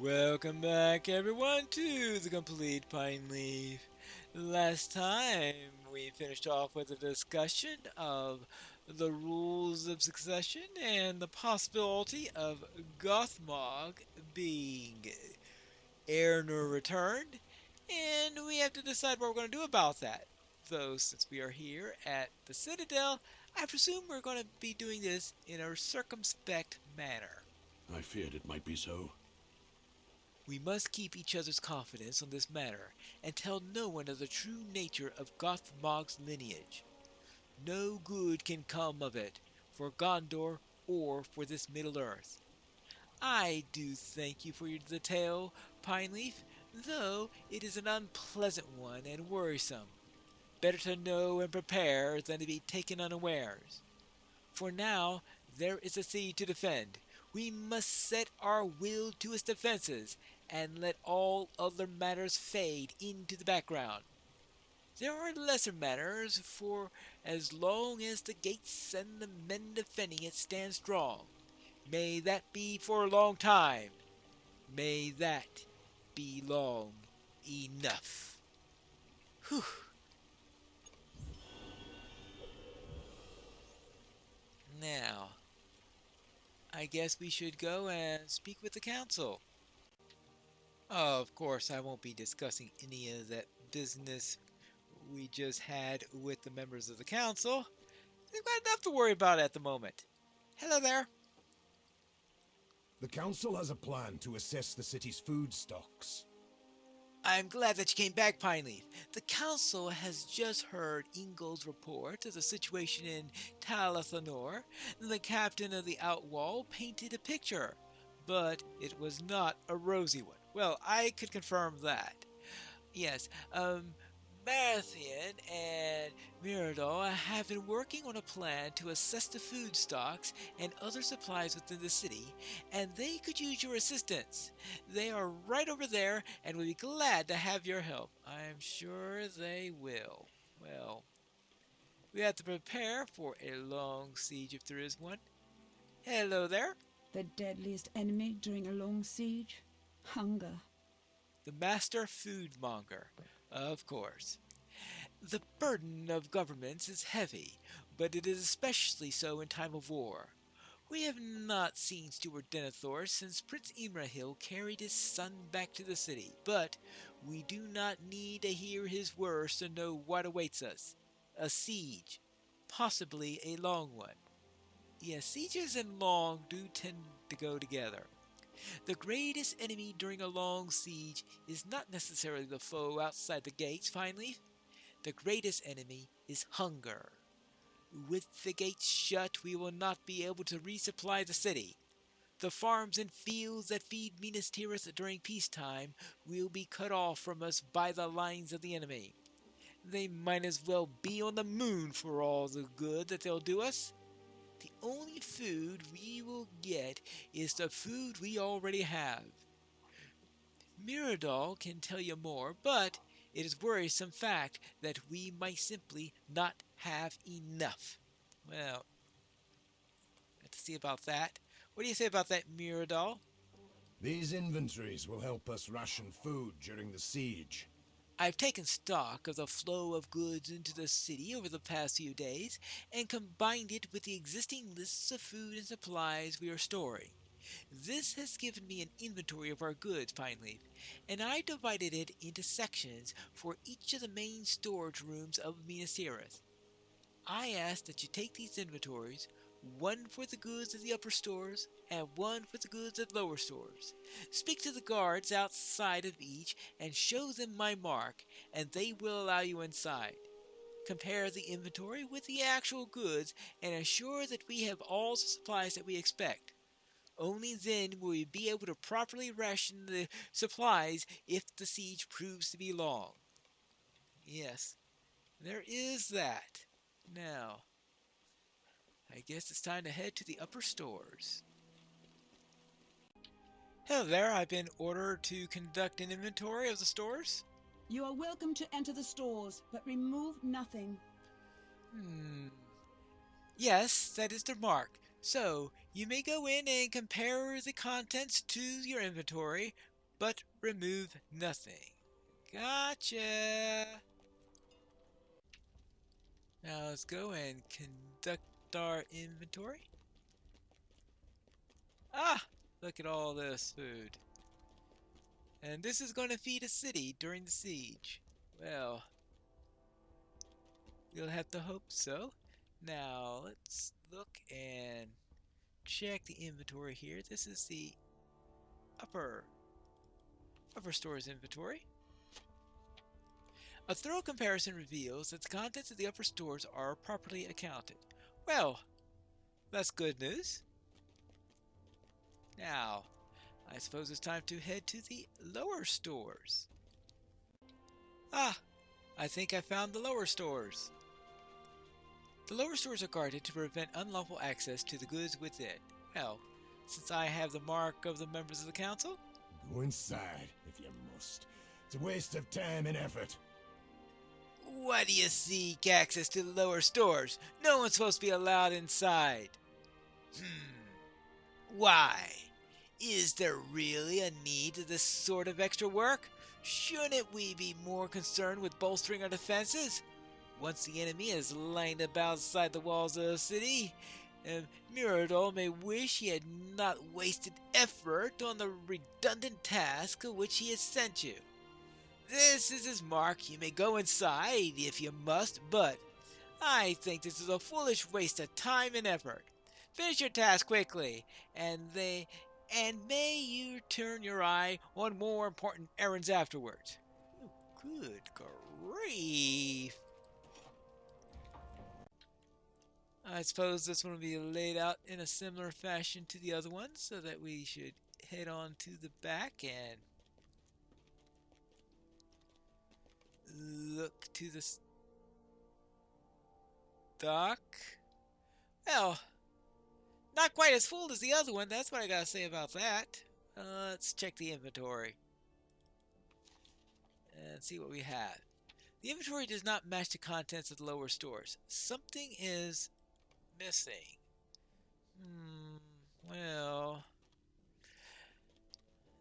Welcome back, everyone, to the Complete Pineleaf. Last time we finished off with a discussion of the rules of succession and the possibility of Gothmog being heir nor returned, and we have to decide what we're going to do about that. Though, since we are here at the Citadel, I presume we're going to be doing this in a circumspect manner. I feared it might be so. We must keep each other's confidence on this matter, and tell no one of the true nature of Gothmog's lineage. No good can come of it, for Gondor or for this Middle Earth. I do thank you for the tale, Pineleaf, though it is an unpleasant one and worrisome. Better to know and prepare than to be taken unawares. For now there is a city to defend. We must set our will to its defenses, and let all other matters fade into the background. There are lesser matters, for as long as the gates and the men defending it stand strong, may that be for a long time. May that be long enough. Whew. Now, I guess we should go and speak with the council. Of course, I won't be discussing any of that business we just had with the members of the council. They've got enough to worry about at the moment. Hello there. The council has a plan to assess the city's food stocks. I'm glad that you came back, Pineleaf. The council has just heard Ingol's report of the situation in Talathanor. The captain of the Outwall painted a picture, but it was not a rosy one. Well, I could confirm that. Yes, Marathian and Mirador have been working on a plan to assess the food stocks and other supplies within the city, and they could use your assistance. They are right over there and will be glad to have your help. I'm sure they will. Well, we have to prepare for a long siege if there is one. Hello there. The deadliest enemy during a long siege? Hunger. The master foodmonger, of course. The burden of governments is heavy, but it is especially so in time of war. We have not seen Stuart Denethor since Prince Imrahil carried his son back to the city, but we do not need to hear his words to know what awaits us. A siege, possibly a long one. Yes, sieges and long do tend to go together. The greatest enemy during a long siege is not necessarily the foe outside the gates, Pineleaf. The greatest enemy is hunger. With the gates shut, we will not be able to resupply the city. The farms and fields that feed Minas Tirith during peacetime will be cut off from us by the lines of the enemy. They might as well be on the moon for all the good that they'll do us. The only food we will get is the food we already have. Miradol can tell you more, but it is a worrisome fact that we might simply not have enough. Well, let's see about that. What do you say about that, Miradol? These inventories will help us ration food during the siege. I've taken stock of the flow of goods into the city over the past few days and combined it with the existing lists of food and supplies we are storing. This has given me an inventory of our goods, Pineleaf, and I divided it into sections for each of the main storage rooms of Minas Tirith. I ask that you take these inventories, one for the goods of the upper stores and one for the goods of lower stores. Speak to the guards outside of each and show them my mark, and they will allow you inside. Compare the inventory with the actual goods and ensure that we have all the supplies that we expect. Only then will we be able to properly ration the supplies if the siege proves to be long. Yes, there is that. Now, I guess it's time to head to the upper stores. Hello there, I've been ordered to conduct an inventory of the stores. You are welcome to enter the stores, but remove nothing. Yes, that is the mark. So, you may go in and compare the contents to your inventory, but remove nothing. Gotcha! Now let's go and conduct our inventory. Ah! Look at all this food. And this is going to feed a city during the siege. Well, we'll have to hope so. Now, let's look and check the inventory here. This is the upper store's inventory. A thorough comparison reveals that the contents of the upper stores are properly accounted. Well, that's good news. Now, I suppose it's time to head to the lower stores. Ah, I think I found the lower stores. The lower stores are guarded to prevent unlawful access to the goods within. Well, since I have the mark of the members of the council, Go inside, if you must. It's a waste of time and effort. why do you seek access to the lower stores? No one's supposed to be allowed inside. Why? Is there really a need to this sort of extra work? Shouldn't we be more concerned with bolstering our defenses? Once the enemy is lined about outside the walls of the city, Mirador may wish he had not wasted effort on the redundant task of which he has sent you. This is his mark. You may go inside if you must, but I think this is a foolish waste of time and effort. Finish your task quickly, and may you turn your eye on more important errands afterwards. Oh, good grief. I suppose this one will be laid out in a similar fashion to the other ones, so that we should head on to the back and look to the stock. Well, not quite as full as the other one, that's what I gotta say about that. Let's check the inventory and see what we have. The inventory does not match the contents of the lower stores. Something is missing. Well,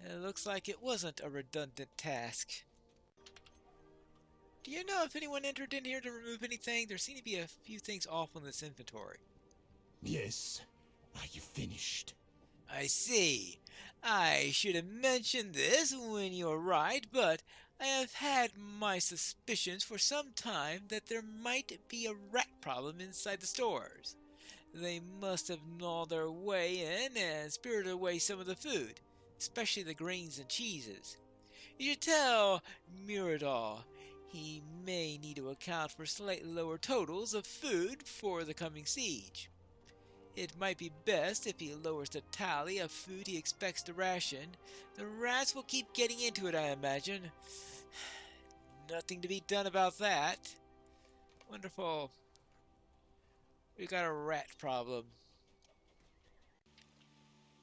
it looks like it wasn't a redundant task. Do you know if anyone entered in here to remove anything? There seem to be a few things off on this inventory. Yes. Are you finished? I see. I should have mentioned this when you arrived, but I have had my suspicions for some time that there might be a rat problem inside the stores. They must have gnawed their way in and spirited away some of the food, especially the grains and cheeses. You should tell Mirador he may need to account for slightly lower totals of food for the coming siege. It might be best if he lowers the tally of food he expects to ration. The rats will keep getting into it, I imagine. Nothing to be done about that. Wonderful. We got a rat problem.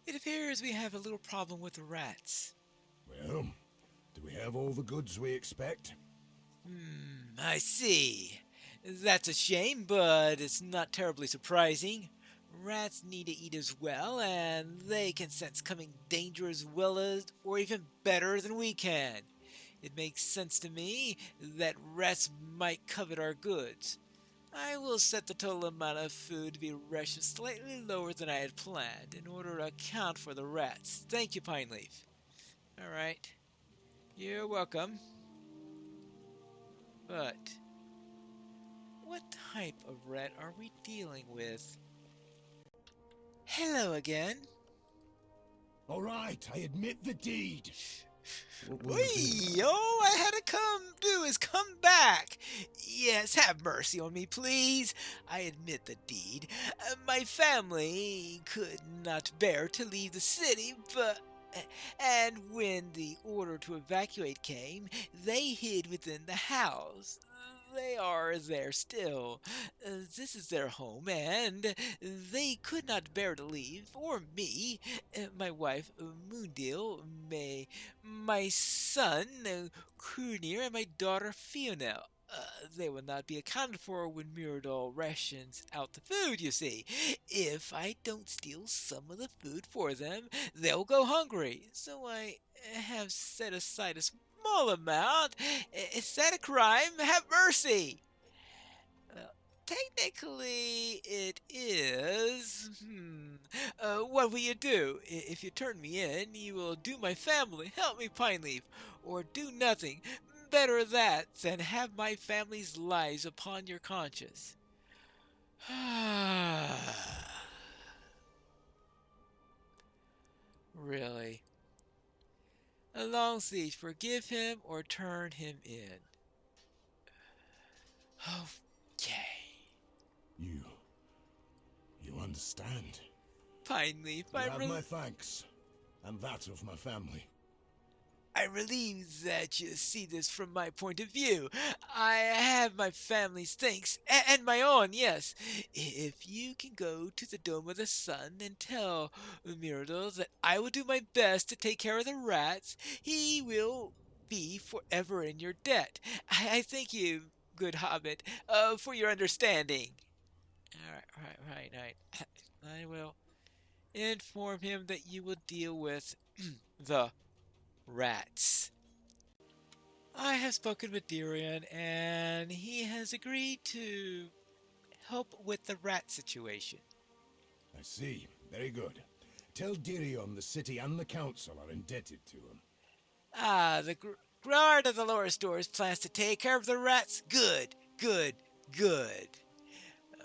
It appears we have a little problem with the rats. Well, do we have all the goods we expect? I see. That's a shame, but it's not terribly surprising. Rats need to eat as well, and they can sense coming danger as well as, or even better than we can. It makes sense to me that rats might covet our goods. I will set the total amount of food to be rationed slightly lower than I had planned in order to account for the rats. Thank you, Pineleaf. Alright. You're welcome. But what type of rat are we dealing with? Hello again. All right, I admit the deed. Wee! All I had to do is come back. Yes, have mercy on me, please. I admit the deed. My family could not bear to leave the city, and when the order to evacuate came, they hid within the house. They are there still. This is their home, and they could not bear to leave, or me, my wife, Moondale, my son, Krunir, and my daughter, Fiona. They will not be accounted for when Mirador rations out the food, you see. If I don't steal some of the food for them, they'll go hungry. So I have set aside a small amount. Is that a crime? Have mercy! Well, technically, it is. What will you do? If you turn me in, you will do my family, help me, Pineleaf, or do nothing. Better that than have my family's lives upon your conscience. Really? A long siege, forgive him or turn him in. Okay. You understand. Pineleaf, You have my thanks, and that of my family. I'm relieved that you see this from my point of view. I have my family's thanks, and my own, yes. If you can go to the Dome of the Sun and tell Mirador that I will do my best to take care of the rats, he will be forever in your debt. I thank you, good hobbit, for your understanding. Right. I will inform him that you will deal with the rats. I have spoken with Dirion, and he has agreed to help with the rat situation. I see. Very good. Tell Dirion the city and the council are indebted to him. The guard of the lower stores plans to take care of the rats. Good.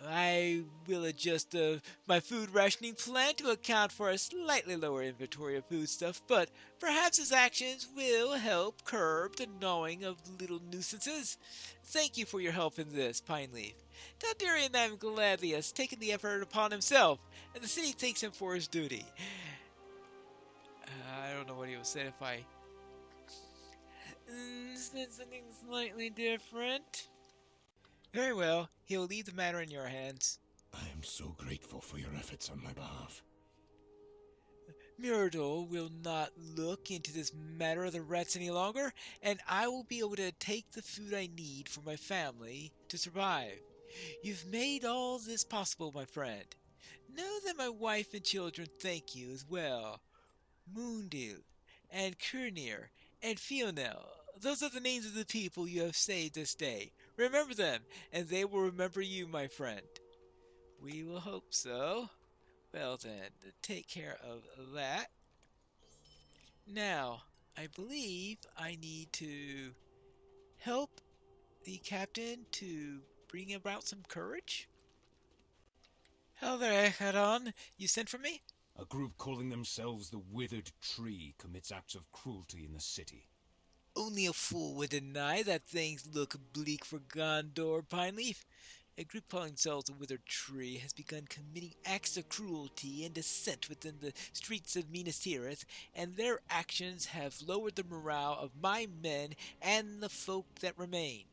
I will adjust my food rationing plan to account for a slightly lower inventory of foodstuff, but perhaps his actions will help curb the gnawing of little nuisances. Thank you for your help in this, Pineleaf. Tell Darian that I'm glad he has taken the effort upon himself, and the city thanks him for his duty. I don't know what he would say if I said something slightly different. Very well. He'll leave the matter in your hands. I am so grateful for your efforts on my behalf. Mirador will not look into this matter of the rats any longer, and I will be able to take the food I need for my family to survive. You've made all this possible, my friend. Know that my wife and children thank you as well. Moondil, and Kurnir, and Fionel. Those are the names of the people you have saved this day. Remember them, and they will remember you, my friend. We will hope so. Well then, take care of that. Now, I believe I need to help the captain to bring about some courage. Hello there, Echadon. You sent for me? A group calling themselves the Withered Tree commits acts of cruelty in the city. Only a fool would deny that things look bleak for Gondor, Pineleaf. A group calling themselves the Withered Tree has begun committing acts of cruelty and dissent within the streets of Minas Tirith, and their actions have lowered the morale of my men and the folk that remain.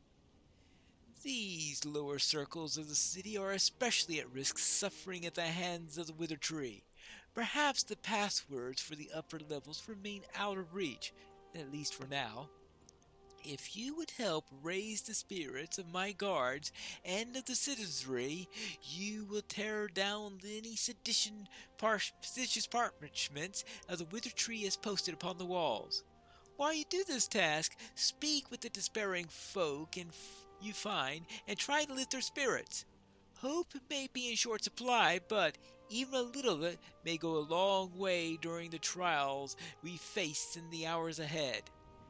These lower circles of the city are especially at risk suffering at the hands of the Withered Tree. Perhaps the passwords for the upper levels remain out of reach, at least for now. If you would help raise the spirits of my guards and of the citizenry, you will tear down any seditious parchments of the Withered Tree as posted upon the walls. While you do this task, speak with the despairing folk you find and try to lift their spirits. Hope may be in short supply, but even a little of it may go a long way during the trials we face in the hours ahead.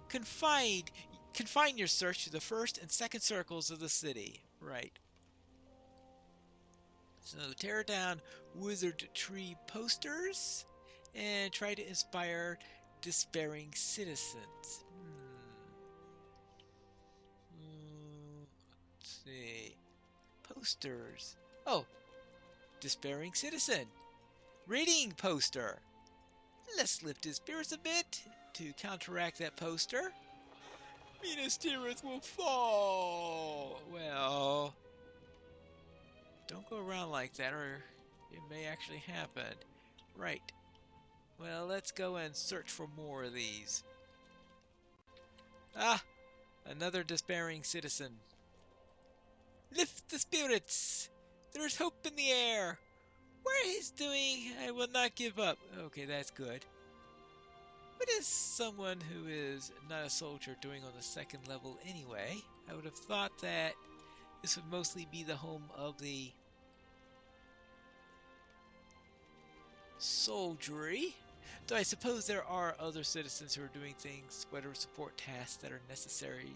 Confine your search to the first and second circles of the city. Right. So tear down Withered Tree posters and try to inspire despairing citizens. Let's see. Posters. Oh, despairing citizen. Reading poster. Let's lift his spirits a bit to counteract that poster. Minas Tirith will fall. Well, don't go around like that or it may actually happen. Right. Well, let's go and search for more of these. Ah, another despairing citizen. Lift the spirits! There's hope in the air! What he's doing, I will not give up. Okay, that's good. What is someone who is not a soldier doing on the second level anyway? I would have thought that this would mostly be the home of the soldiery. Though I suppose there are other citizens who are doing things, whatever support tasks that are necessary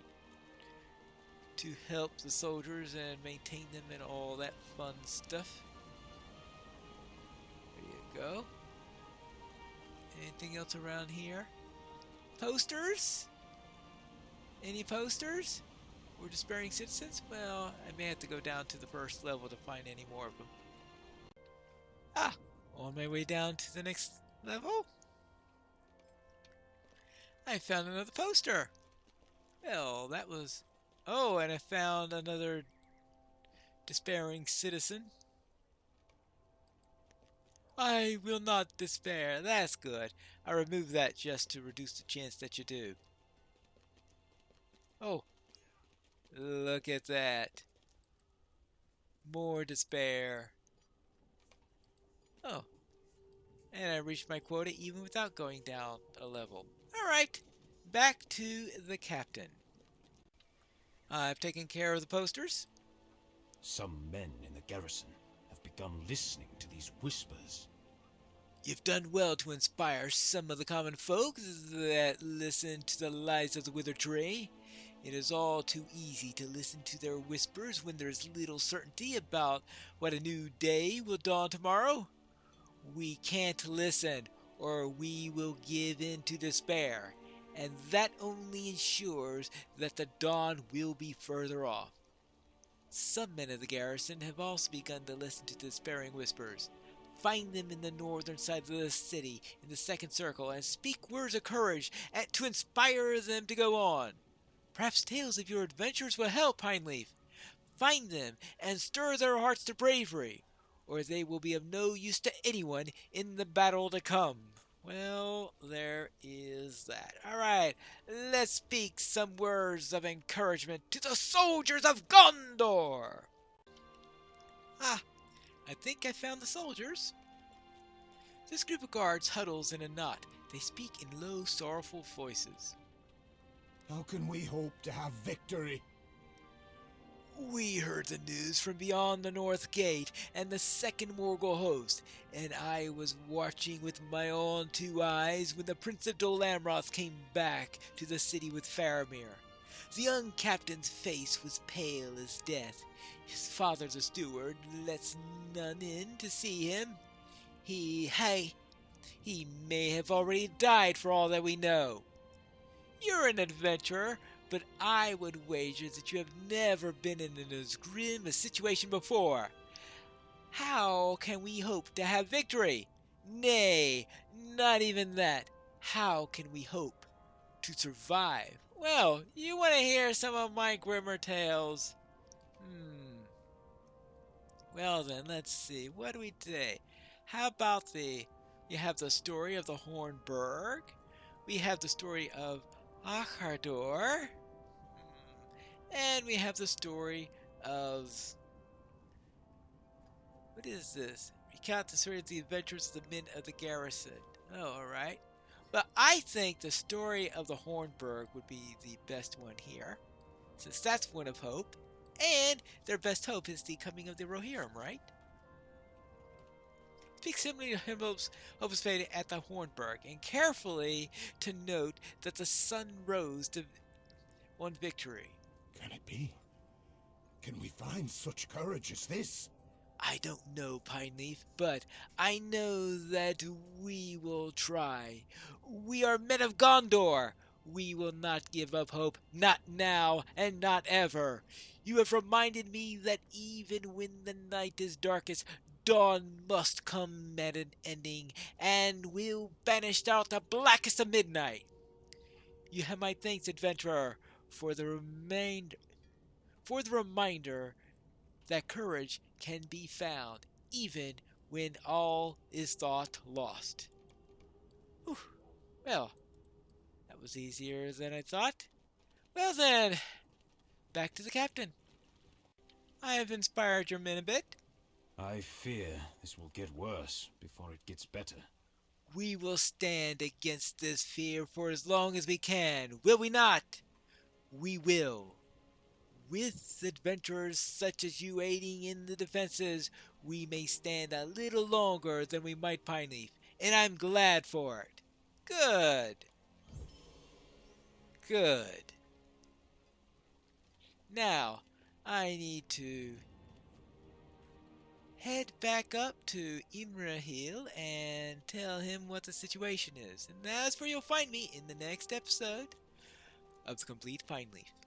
to help the soldiers and maintain them and all that fun stuff. There you go. Anything else around here? Posters? Any posters? Or despairing citizens? Well, I may have to go down to the first level to find any more of them. Ah! On my way down to the next level? I found another poster! Well, that was... Oh, and I found another despairing citizen. I will not despair. That's good. I removed that just to reduce the chance that you do. Oh, look at that. More despair. Oh, and I reached my quota even without going down a level. Alright, back to the captain. I've taken care of the posters. Some men in the garrison have begun listening to these whispers. You've done well to inspire some of the common folk that listen to the lies of the withered tree. It is all too easy to listen to their whispers when there is little certainty about what a new day will dawn tomorrow. We can't listen, or we will give in to despair, and that only ensures that the dawn will be further off. Some men of the garrison have also begun to listen to despairing whispers. Find them in the northern side of the city, in the second circle, and speak words of courage and to inspire them to go on. Perhaps tales of your adventures will help, Pineleaf. Find them and stir their hearts to bravery, or they will be of no use to anyone in the battle to come. Well, there is that. Alright, let's speak some words of encouragement to the soldiers of Gondor! Ah, I think I found the soldiers. This group of guards huddles in a knot. They speak in low, sorrowful voices. How can we hope to have victory? We heard the news from beyond the North Gate and the second Morgul host, and I was watching with my own two eyes when the Prince of Dol Amroth came back to the city with Faramir. The young captain's face was pale as death. His father, the steward, lets none in to see him. He may have already died for all that we know. You're an adventurer, but I would wager that you have never been in as grim a situation before. How can we hope to have victory? Nay, not even that. How can we hope to survive? Well, you want to hear some of my grimmer tales? Well then, let's see. What do we say? How about you have the story of the Hornburg. We have the story of Achardor. And we have the story of... What is this? Recount the story of the adventures of the men of the garrison. Oh, alright. But I think the story of the Hornburg would be the best one here, since that's one of hope. And their best hope is the coming of the Rohirrim, right? Speak simply to Himmel's hopes faded at the Hornburg, and carefully to note that the sun rose to one victory. Can it be? Can we find such courage as this? I don't know, Pineleaf, but I know that we will try. We are men of Gondor. We will not give up hope, not now and not ever. You have reminded me that even when the night is darkest, dawn must come at an ending, and will banish out the blackest of midnight. You have my thanks, adventurer, for the reminder that courage can be found even when all is thought lost. Whew. Well, that was easier than I thought. Well then, back to the captain. I have inspired your men a bit. I fear this will get worse before it gets better. We will stand against this fear for as long as we can, will we not? We will. With adventurers such as you aiding in the defenses, we may stand a little longer than we might Pineleaf, and I'm glad for it. Good. Good. Now, I need to head back up to Imrahil and tell him what the situation is. And that's where you'll find me in the next episode of The Complete Pineleaf.